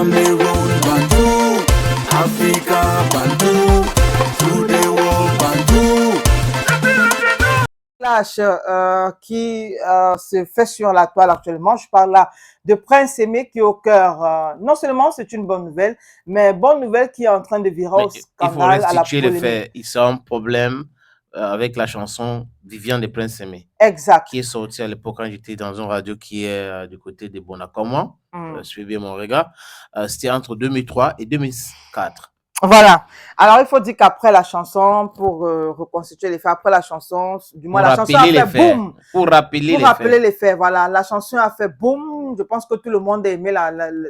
Cameroon, Bantou, Africa, Bantou, to the world, Bantou. Clash qui se fait sur la toile actuellement. Je parle là de Prince Aimé qui est au cœur. Non seulement c'est une bonne nouvelle, mais bonne nouvelle qui est en train de virer au Mais il faut scandale, à la restituer les polémique. faits. Il y a un problème avec la chanson Viviane de Prince Aimé, Exact. qui est sortie à l'époque quand j'étais dans une radio qui est du côté de Bonacoma. Suivez mon regard. C'était entre 2003 et 2004. Voilà. Alors, il faut dire qu'après la chanson, pour reconstituer les faits, après la chanson, du moins la chanson a fait boum. Pour rappeler les faits, voilà. La chanson a fait boum. Je pense que tout le monde a aimé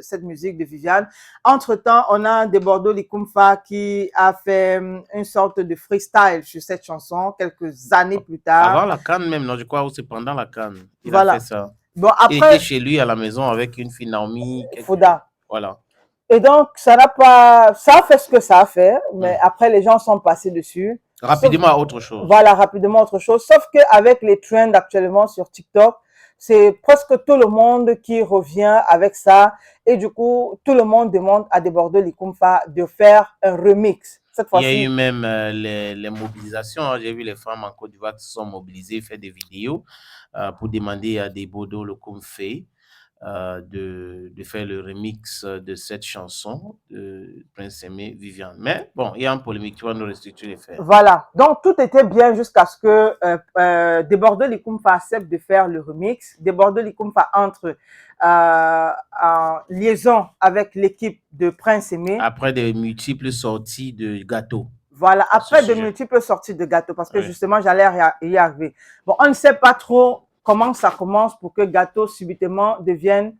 cette musique de Viviane. Entre-temps, on a Debordo Likumfa qui a fait une sorte de freestyle sur cette chanson quelques années plus tard. Avant la CAN même, non, je crois, ou c'est pendant la CAN. Il Voilà. a fait ça. Bon, après, il était chez lui à la maison avec une fille Naomi. Fouda. Voilà. Et donc, ça a fait ce que ça a fait, mais après, les gens sont passés dessus. Rapidement à autre chose. Voilà, rapidement autre chose. Sauf qu'avec les trends actuellement sur TikTok, c'est presque tout le monde qui revient avec ça. Et du coup, tout le monde demande à Debordo Likumfa de faire un remix. Cette fois-ci. Il y a eu même les mobilisations. Hein. J'ai vu les femmes en Côte d'Ivoire qui se sont mobilisées, faire des vidéos pour demander à Debordo Likumfa de faire le remix de cette chanson de Prince Aimé Viviane. Mais bon, il y a un polémique, tu vas nous restituer les faits. Voilà, donc tout était bien jusqu'à ce que Debordo Likumfa accepte de faire le remix. Debordo Likumfa entre en liaison avec l'équipe de Prince Aimé. Après de multiples sorties de gâteaux. Voilà, après de multiples sorties de gâteaux, parce que justement, j'allais y arriver. Bon, on ne sait pas trop comment ça commence pour que Gâteau subitement devienne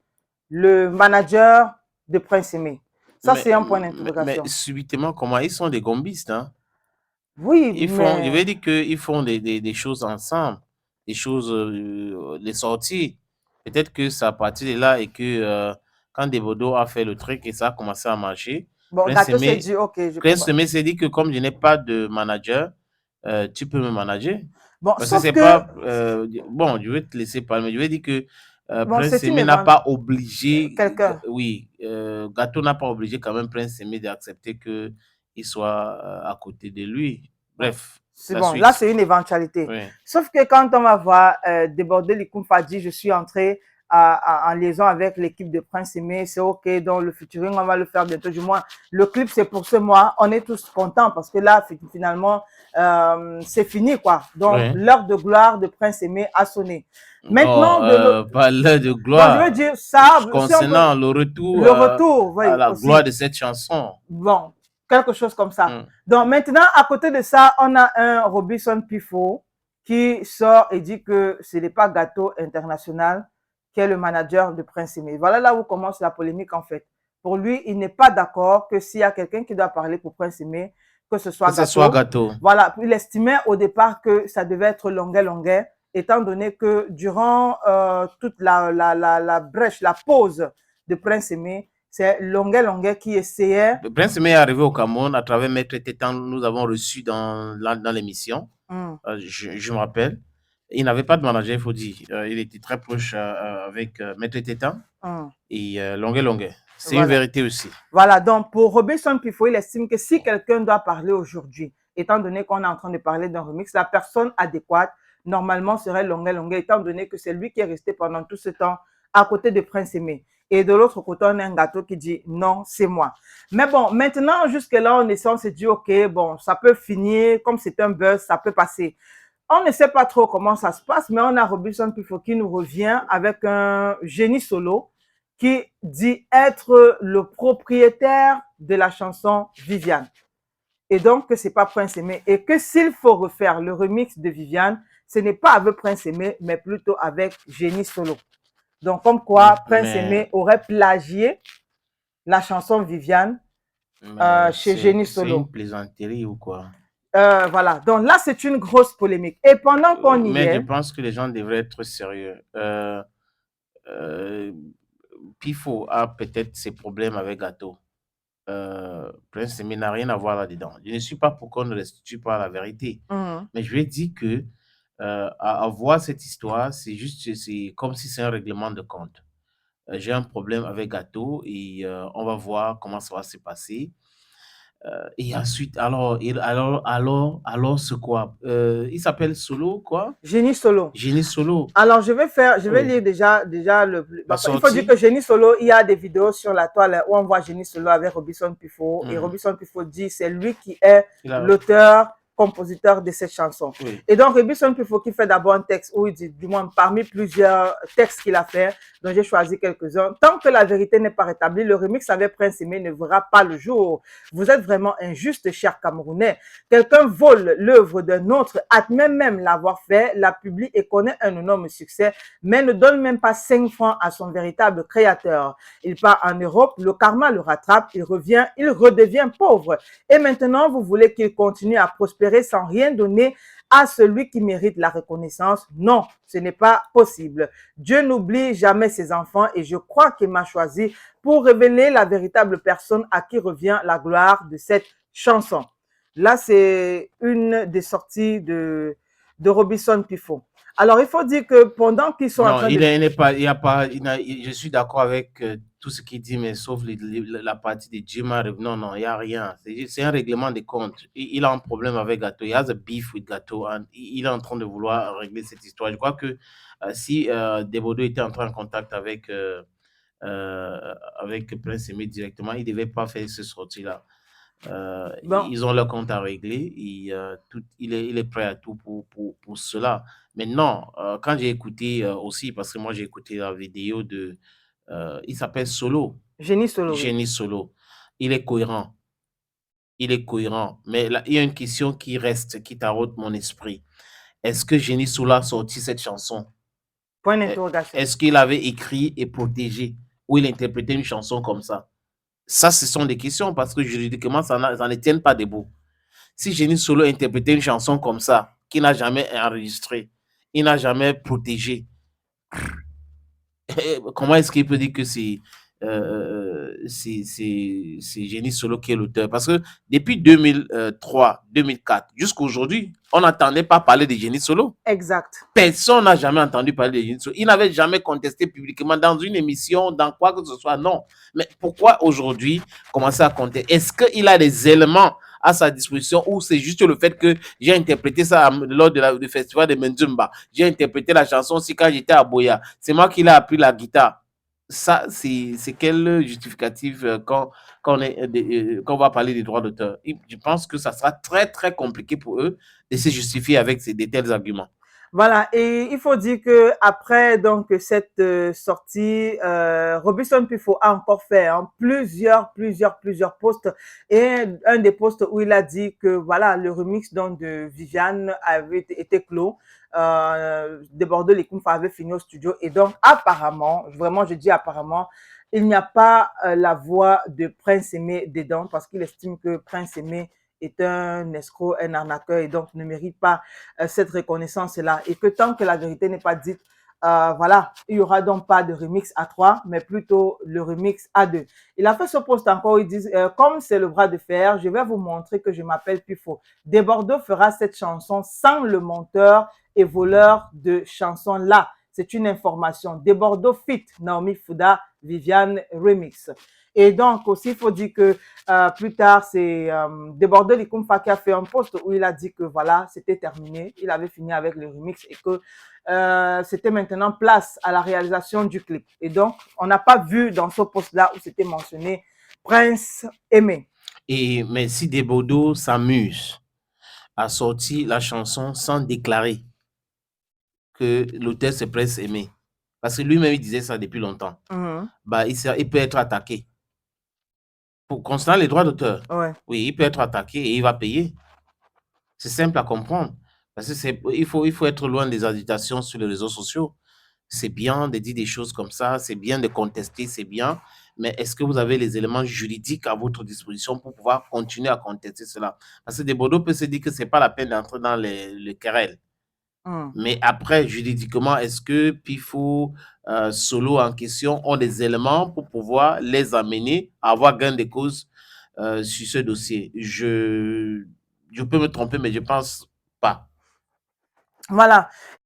le manager de Prince Aimé. Ça, c'est un point d'interrogation. Mais subitement, comment? Ils sont des gombistes, hein? Oui, je vais dire qu'ils font des choses ensemble, des choses, les sorties. Peut-être que ça a parti de là et que quand Debordo a fait le truc et ça a commencé à marcher, bon, Gâteau s'est dit, ok, Prince Aimé s'est dit que comme je n'ai pas de manager, tu peux me manager. Bon, parce que c'est pas... bon, je vais te laisser parler, mais je vais dire que Prince Aimé n'a pas obligé... Quelqu'un. Oui, Gâteau n'a pas obligé quand même Prince Aimé d'accepter qu'il soit à côté de lui. Bref. C'est bon, là c'est une éventualité. Oui. Sauf que quand on va voir Debordo Likumfa dit je suis entré en liaison avec l'équipe de Prince Aimé, c'est ok, donc le featuring on va le faire bientôt, du moins le clip c'est pour ce mois, on est tous contents parce que là finalement c'est fini quoi, donc l'heure de gloire de Prince Aimé a sonné. Maintenant pas l'heure de gloire, donc, je veux dire ça concernant le retour oui, à la gloire de cette chanson. Bon, quelque chose comme ça. Donc maintenant, à côté de ça, on a un Robinson Pifo qui sort et dit que ce n'est pas Gâteau International qui est le manager de Prince Aimé. Voilà là où commence la polémique en fait. Pour lui, il n'est pas d'accord que s'il y a quelqu'un qui doit parler pour Prince Aimé, que ce soit Gâteau. Voilà, il estimait au départ que ça devait être Longuet, étant donné que durant toute la brèche, la pause de Prince Aimé, c'est Longuet qui essayait. Le Prince Aimé est arrivé au Cameroun à travers Maître Tétan. Nous avons reçu dans l'émission. Je me rappelle. Il n'avait pas de manager, il faut dire. Il était très proche avec Maître Tétan et Longuet. C'est une vérité aussi. Voilà, donc pour Robinson Pifo, il estime que si quelqu'un doit parler aujourd'hui, étant donné qu'on est en train de parler d'un remix, la personne adéquate, normalement, serait Longuet, étant donné que c'est lui qui est resté pendant tout ce temps à côté de Prince Aimé. Et de l'autre côté, on a un Gâteau qui dit non, c'est moi. Mais bon, maintenant, jusque-là, on s'est dit, ok, bon, ça peut finir, comme c'est un buzz, ça peut passer. On ne sait pas trop comment ça se passe, mais on a Robinson Pifo qui nous revient avec un génie solo qui dit être le propriétaire de la chanson Viviane. Et donc, que ce n'est pas Prince Aimé. Et que s'il faut refaire le remix de Viviane, ce n'est pas avec Prince Aimé, mais plutôt avec Génie Solo. Donc, comme quoi, Prince Aimé aurait plagié la chanson Viviane chez Génie Solo. C'est une plaisanterie ou quoi? Voilà. Donc là, c'est une grosse polémique. Et pendant qu'on y est... Mais je pense que les gens devraient être sérieux. Pifo a peut-être ses problèmes avec Gâteau. Prince Aimé n'a rien à voir là-dedans. Je ne suis pas pour qu'on ne restitue pas la vérité. Mais je vais dire que à voir cette histoire, c'est comme si c'est un règlement de compte. j'ai un problème avec Gâteau et on va voir comment ça va se passer. Et ensuite, alors, c'est quoi? Il s'appelle Solo, quoi? Génie Solo. Génie Solo. Alors, je vais Oui. lire déjà La il faut dire sortie. que Génie Solo, il y a des vidéos sur la toile où on voit Génie Solo avec Robinson Pifo. Et Mhm. Robinson Pifo dit c'est lui qui est Il a- l'auteur, compositeur de cette chanson. Oui. Et donc, Robinson Pifo qui fait d'abord un texte où il dit, du moins parmi plusieurs textes qu'il a fait, dont j'ai choisi quelques-uns, tant que la vérité n'est pas rétablie, le remix avec Prince Aimé ne verra pas le jour. Vous êtes vraiment injuste, cher Camerounais. Quelqu'un vole l'œuvre d'un autre, admet même l'avoir fait, la publie et connaît un énorme succès, mais ne donne même pas 5 francs à son véritable créateur. Il part en Europe, le karma le rattrape, il redevient pauvre. Et maintenant, vous voulez qu'il continue à prospérer sans rien donner à celui qui mérite la reconnaissance? Non, ce n'est pas possible. Dieu n'oublie jamais ses enfants et je crois qu'il m'a choisi pour révéler la véritable personne à qui revient la gloire de cette chanson. Là, c'est une des sorties de Robinson Pifo. Alors, il faut dire que pendant qu'ils sont en Non, train il de... n'est pas, il y a pas, je suis d'accord avec tout ce qu'il dit, mais sauf la partie de Jima. Non, non, il n'y a rien. C'est un règlement de compte. Il a un problème avec Gâteau. Il a a beef with Gâteau. Il est en train de vouloir régler cette histoire. Je crois que si Debodo était entré en contact avec Prince Aimé directement, il ne devait pas faire ce sortie-là. Bon, Ils ont leur compte à régler. Il est prêt à tout pour cela. Maintenant, quand j'ai écouté aussi, parce que moi j'ai écouté la vidéo de. Il s'appelle Solo, Génie Solo, oui. Génie Solo. Il est cohérent. Il est cohérent. Mais là, il y a une question qui reste, qui taraude mon esprit. Est-ce que Génie Solo a sorti cette chanson? Point d'interrogation. Est-ce qu'il avait écrit et protégé ou il interprétait une chanson comme ça? Ça, ce sont des questions parce que juridiquement, ça ne tient pas debout. Si Génie Solo interprétait une chanson comme ça, qu'il n'a jamais enregistrée, il n'a jamais protégé, comment est-ce qu'il peut dire que c'est Génie Solo qui est l'auteur? Parce que depuis 2003, 2004, jusqu'à aujourd'hui, on n'entendait pas parler de Génie Solo. Exact. Personne n'a jamais entendu parler de Génie Solo. Il n'avait jamais contesté publiquement dans une émission, dans quoi que ce soit, non. Mais pourquoi aujourd'hui commencer à compter? Est-ce qu'il a des éléments à sa disposition ou c'est juste le fait que j'ai interprété ça lors du festival de Menzumba? J'ai interprété la chanson aussi quand j'étais à Boya. C'est moi qui l'ai appris la guitare. Ça, c'est quel justificatif quand on va parler des droits d'auteur? Je pense que ça sera très, très compliqué pour eux de se justifier avec de tels arguments. Voilà, et il faut dire que après donc cette sortie, Robinson Pifo a encore fait plusieurs posts et un des posts où il a dit que voilà le remix donc de Viviane avait été clos. Débordé les Koumfa avait fini au studio et donc apparemment, vraiment je dis apparemment, il n'y a pas la voix de Prince Aimé dedans parce qu'il estime que Prince Aimé est un escroc, un arnaqueur et donc ne mérite pas cette reconnaissance-là. Et que tant que la vérité n'est pas dite, voilà, il n'y aura donc pas de remix à 3, mais plutôt le remix à 2. Il a fait ce post encore, il dit, comme c'est le bras de fer, je vais vous montrer que je m'appelle Pifo. Desbordeaux fera cette chanson sans le monteur et voleur de chansons-là. C'est une information. Desbordeaux fit Naomi Fouda, Viviane Remix. Et donc aussi, il faut dire que plus tard, c'est Débordé Likumfa qui a fait un post où il a dit que voilà, c'était terminé. Il avait fini avec le remix et que c'était maintenant place à la réalisation du clip. Et donc, on n'a pas vu dans ce post-là où c'était mentionné Prince Aimé. Mais si Desbordeaux s'amuse à sortir la chanson sans déclarer que l'auteur c'est Prince Aimé, parce que lui-même il disait ça depuis longtemps, bah, il peut être attaqué. Concernant les droits d'auteur, Ouais. oui, il peut être attaqué et il va payer. C'est simple à comprendre. Parce que il faut être loin des agitations sur les réseaux sociaux. C'est bien de dire des choses comme ça, c'est bien de contester, c'est bien. Mais est-ce que vous avez les éléments juridiques à votre disposition pour pouvoir continuer à contester cela? Parce que Desbordeaux peut se dire que ce n'est pas la peine d'entrer dans les querelles. Mais après, juridiquement, est-ce que Pifo, Solo en question ont des éléments pour pouvoir les amener à avoir gain de cause sur ce dossier? Je peux me tromper, mais je pense pas. Voilà.